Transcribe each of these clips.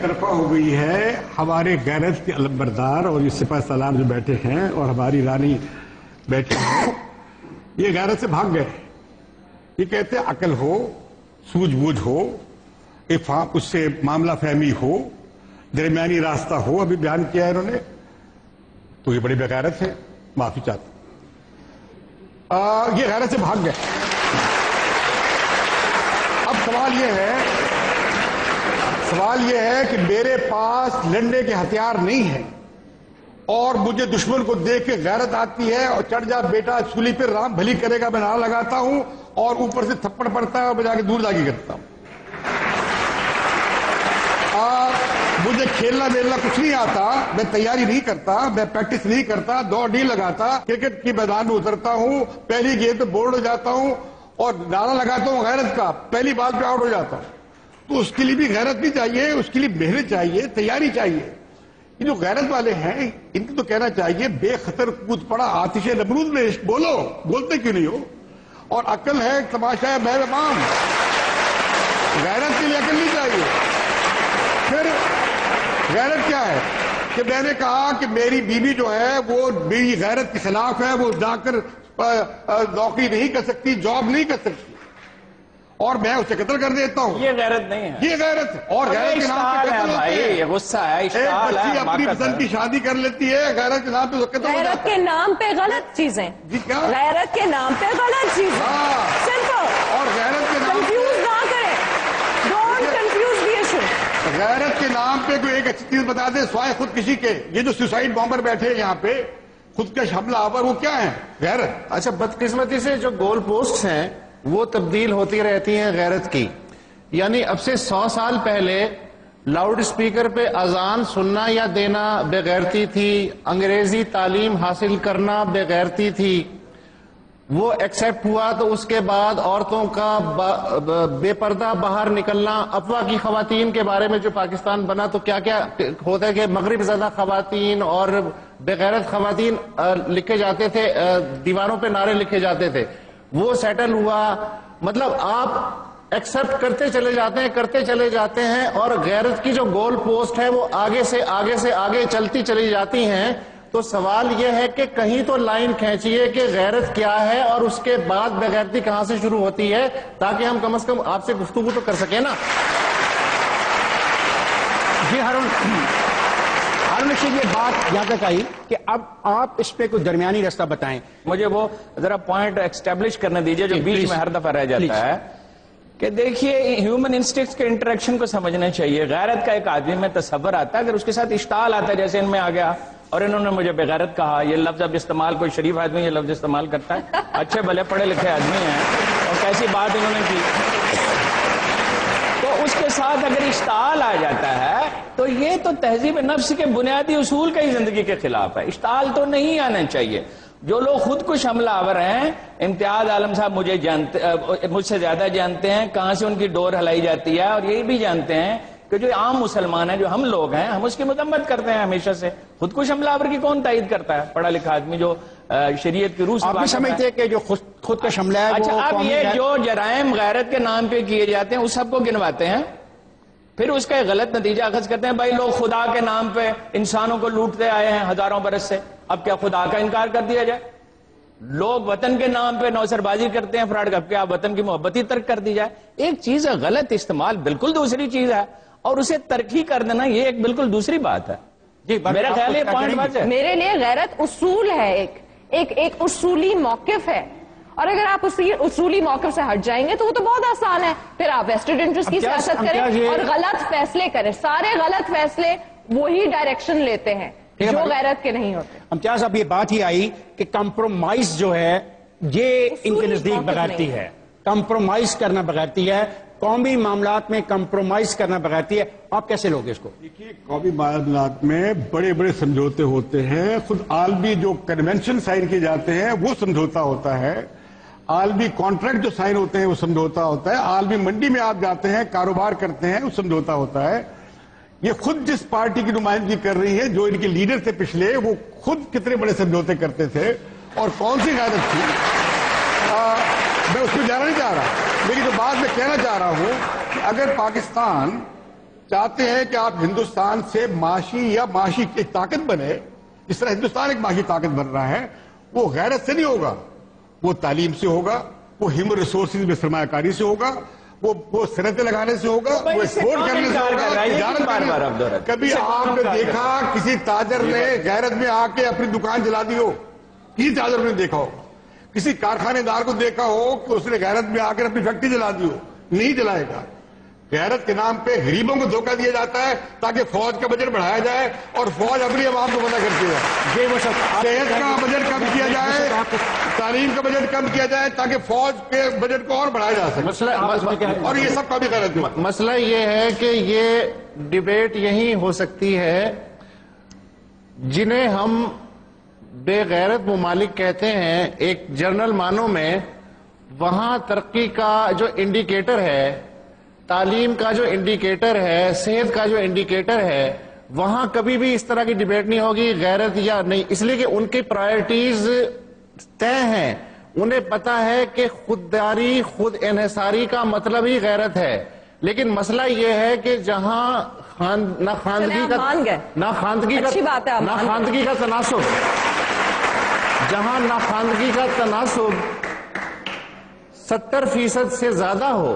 طرفہ ہو گئی ہے. ہمارے غیرت کے علمبردار اور یہ سپاہ سالار جو بیٹھے ہیں اور ہماری رانی بیٹھے ہیں, یہ غیرت سے بھاگ گئے. یہ کہتے ہیں عقل ہو, سوجھ بوجھ ہو, اس سے معاملہ فہمی ہو, درمیانی راستہ ہو. ابھی بیان کیا ہے انہوں نے, تو یہ بڑی بغیرت ہے, معافی چاہتا ہوں. یہ غیرت سے بھاگ گئے. اب سوال یہ ہے کہ میرے پاس لڑنے کے ہتھیار نہیں ہیں اور مجھے دشمن کو دیکھ کے غیرت آتی ہے اور چڑھ جا بیٹا سولی پہ, رام بھلی کرے گا میں نعرہ لگاتا ہوں اور اوپر سے تھپڑ پڑتا ہے اور میں جا کے دور جاگی کرتا ہوں. مجھے کھیلنا میلنا کچھ نہیں آتا, میں تیاری نہیں کرتا, میں پریکٹس نہیں کرتا, دوڑ نہیں لگاتا, کرکٹ کی میدان میں اترتا ہوں, پہلی گیند پہ بورڈ ہو جاتا ہوں اور نعرہ لگاتا ہوں غیرت کا, پہلی بال پہ آؤٹ ہو جاتا ہوں. تو اس کے لیے بھی غیرت نہیں چاہیے, اس کے لیے محنت چاہیے, تیاری چاہیے. یہ جو غیرت والے ہیں ان کو تو کہنا چاہیے بے خطر کود پڑا آتش نمرود میں, بولو, بولتے کیوں نہیں ہو؟ اور عقل ہے تماشا ہے مہربان. غیرت کے لیے عقل نہیں چاہیے. پھر غیرت کیا ہے کہ میں نے کہا کہ میری بیوی جو ہے وہ میری غیرت کے خلاف ہے, وہ جا کر نوکری نہیں کر سکتی, جاب نہیں کر سکتی, اور میں اسے قتل کر دیتا ہوں. یہ غیرت نہیں ہے, یہ غیرت ہے. اور غیرت کے نام پہ قتل ہوتے ہیں. یہ غصہ ہے, اشتعال ہے. ایک بچی اپنی پسند کی شادی کر لیتی ہے, غیرت کے نام پہ قتل ہو جاتا ہے. غیرت کے نام پہ غلط چیزیں. جی کیا؟ غیرت کے نام پہ غلط چیزیں. سمپل. اور غیرت کے نام کنفیوز نہ کریں. Don't confuse the issue. غیرت کے نام پہ کوئی ایک اچھی چیز بتا دے سوائے خودکشی کے. یہ جو سوسائڈ بامبر بیٹھے ہیں یہاں پہ, خودکش حملہ آور, وہ کیا ہے؟ غیرت. اچھا, بدقسمتی سے جو گول پوسٹ ہیں وہ تبدیل ہوتی رہتی ہیں غیرت کی. یعنی اب سے 100 سال پہلے لاؤڈ اسپیکر پہ اذان سننا یا دینا بغیرتی تھی, انگریزی تعلیم حاصل کرنا بغیرتی تھی. وہ ایکسیپٹ ہوا تو اس کے بعد عورتوں کا بے پردہ باہر نکلنا, افواہ کی خواتین کے بارے میں جو پاکستان بنا تو کیا کیا ہوتا ہے کہ مغرب زدہ خواتین اور بغیرت خواتین لکھے جاتے تھے, دیواروں پہ نعرے لکھے جاتے تھے. وہ سیٹل ہوا. مطلب آپ ایکسپٹ کرتے چلے جاتے ہیں اور غیرت کی جو گول پوسٹ ہے وہ آگے سے آگے چلتی چلی جاتی ہیں. تو سوال یہ ہے کہ کہیں تو لائن کھینچیے کہ غیرت کیا ہے اور اس کے بعد بغیرتی کہاں سے شروع ہوتی ہے, تاکہ ہم کم از کم آپ سے گفتگو تو کر سکیں نا. جی ہارون رشید, یہ بات یہاں تک آئی کہ اب آپ اس پہ کوئی درمیانی راستہ بتائیں. مجھے وہ ذرا پوائنٹ ایکسٹیبلش کرنے دیجئے جو بیچ میں ہر دفعہ رہ جاتا ہے کہ دیکھیے ہیومن انسٹنکٹس کے انٹریکشن کو سمجھنا چاہیے. غیرت کا ایک آدمی میں تصور آتا ہے, اگر اس کے ساتھ اشتعال آتا ہے جیسے ان میں آ گیا اور انہوں نے مجھے بغیرت کہا, یہ لفظ اب استعمال, کوئی شریف آدمی یہ لفظ استعمال کرتا ہے, اچھے بھلے پڑھے لکھے آدمی ہیں, اور کیسی بات انہوں نے کی, تو اس کے ساتھ اگر اشتعال آ جاتا ہے تو یہ تو تہذیب نفس کے بنیادی اصول کا ہی زندگی کے خلاف ہے. اشتعال تو نہیں آنا چاہیے. جو لوگ خود کش حملہ آور ہیں, امتیاز عالم صاحب مجھ سے زیادہ جانتے ہیں کہاں سے ان کی ڈور ہلائی جاتی ہے, اور یہ بھی جانتے ہیں کہ جو عام مسلمان ہیں, جو ہم لوگ ہیں, ہم اس کی مذمت کرتے ہیں ہمیشہ سے. خود کش حملہ آور کی کون تائید کرتا ہے؟ پڑھا لکھا آدمی جو شریعت کی روح سے آپ بھی سمجھتے ہیں کہ جو خود کا حملہ ہے. اچھا, اب یہ جو جرائم غیرت کے نام پہ کیے جاتے ہیں اس سب کو گنواتے ہیں, پھر اس کا ایک غلط نتیجہ اخذ کرتے ہیں. بھائی لوگ خدا کے نام پہ انسانوں کو لوٹتے آئے ہیں ہزاروں برس سے, اب کیا خدا کا انکار کر دیا جائے؟ لوگ وطن کے نام پہ نوسر بازی کرتے ہیں, فراڈ, اب کیا وطن کی محبت ہی ترک کر دی جائے؟ ایک چیز ہے غلط استعمال, بالکل دوسری چیز ہے, اور اسے ترقی کر دینا یہ ایک بالکل دوسری بات ہے. میرا خیال یہ پوائنٹ بات ہے. میرے لیے غیرت اصول ہے, ایک اصولی موقف ہے, اور اگر آپ اصولی موقف سے ہٹ جائیں گے تو وہ تو بہت آسان ہے. پھر آپ ویسٹڈ انٹرسٹ کی سیاست کریں اور غلط فیصلے کریں. سارے غلط فیصلے وہی ڈائریکشن لیتے ہیں جو غیرت کے نہیں ہوتے. امتیاز صاحب, یہ بات ہی آئی کہ کمپرومائز جو ہے یہ ان کے نزدیک بغیرتی ہے. کمپرومائز کرنا بغیرتی ہے, قومی معاملات میں کمپرومائز کرنا بغیرتی ہے. آپ کیسے لوگ اس کو؟ دیکھیے, قومی معاملات میں بڑے بڑے سمجھوتے ہوتے ہیں. خود عالمی جو کنونشن سائن کیے جاتے ہیں وہ سمجھوتا ہوتا ہے, عالمی کانٹریکٹ جو سائن ہوتے ہیں وہ سمجھوتا ہوتا ہے, عالمی منڈی میں آپ جاتے ہیں کاروبار کرتے ہیں وہ سمجھوتا ہوتا ہے. یہ خود جس پارٹی کی نمائندگی کر رہی ہے, جو ان کے لیڈر تھے پچھلے, وہ خود کتنے بڑے سمجھوتے کرتے تھے اور کون سی غیرت تھی, میں اس میں جانا نہیں چاہ رہا. لیکن جو بات میں کہنا چاہ رہا ہوں کہ اگر پاکستان چاہتے ہیں کہ آپ ہندوستان سے معاشی ایک طاقت بنے، جس طرح ہندوستان ایک معاشی طاقت بن رہا ہے، وہ غیرت سے نہیں ہوگا، وہ تعلیم سے ہوگا، وہ ہیومن ریسورسز میں سرمایہ کاری سے ہوگا، وہ صنعتیں لگانے سے ہوگا، وہ ایکسپورٹ کرنے سے ہوگا، تجارت کرنے سے۔ کبھی آپ نے دیکھا کسی تاجر نے غیرت میں آ کے اپنی دکان جلا دی ہو؟ کسی تاجر نے دیکھا ہو؟ کسی کارخانے دار کو دیکھا ہو کہ اس نے غیرت میں آ کر اپنی فیکٹری جلا دی ہو؟ نہیں جلائے گا۔ غیرت کے نام پہ غریبوں کو دھوکہ دیا جاتا ہے تاکہ فوج کا بجٹ بڑھایا جائے، اور فوج اپنی عوام کو منع کرتی ہے۔ صحت کا بجٹ کم کیا جائے، تعلیم کا بجٹ کم کیا جائے تاکہ فوج کے بجٹ کو اور بڑھایا جا سکے، اور یہ سب کا بھی غلط ہے۔ مسئلہ یہ ہے کہ یہ ڈیبیٹ یہی ہو سکتی ہے جنہیں ہم بے غیرت ممالک کہتے ہیں ایک جنرل معنوں میں، وہاں ترقی کا جو انڈیکیٹر ہے، تعلیم کا جو انڈیکیٹر ہے، صحت کا جو انڈیکیٹر ہے، وہاں کبھی بھی اس طرح کی ڈیبیٹ نہیں ہوگی غیرت یا نہیں، اس لیے کہ ان کی پرائرٹیز طے ہیں۔ انہیں پتا ہے کہ خودداری، خود انحصاری کا مطلب ہی غیرت ہے۔ لیکن مسئلہ یہ ہے کہ جہاں نہ خواندگی کا تناسب، جہاں نہ خواندگی کا تناسب 70% سے زیادہ ہو،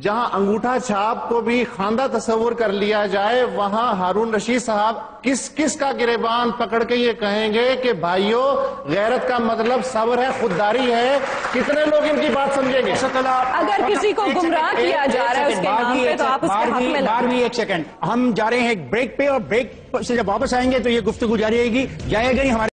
جہاں انگوٹھا چھاپ کو بھی خواندہ تصور کر لیا جائے، وہاں ہارون رشید صاحب کس کا گریبان پکڑ کے یہ کہیں گے کہ بھائیو غیرت کا مطلب صبر ہے، خودداری ہے؟ کتنے لوگ ان کی بات سمجھیں گے؟ اگر کسی کو گمراہ کیا جا رہا ہے اس کے نام پہ تو آپ اس کے حق میں لگیں۔ ایک سیکنڈ، ہم جا رہے ہیں ایک بریک پہ، اور بریک سے جب واپس آئیں گے تو یہ گفتگو جاری رہے گی۔ جائے گا ہمارے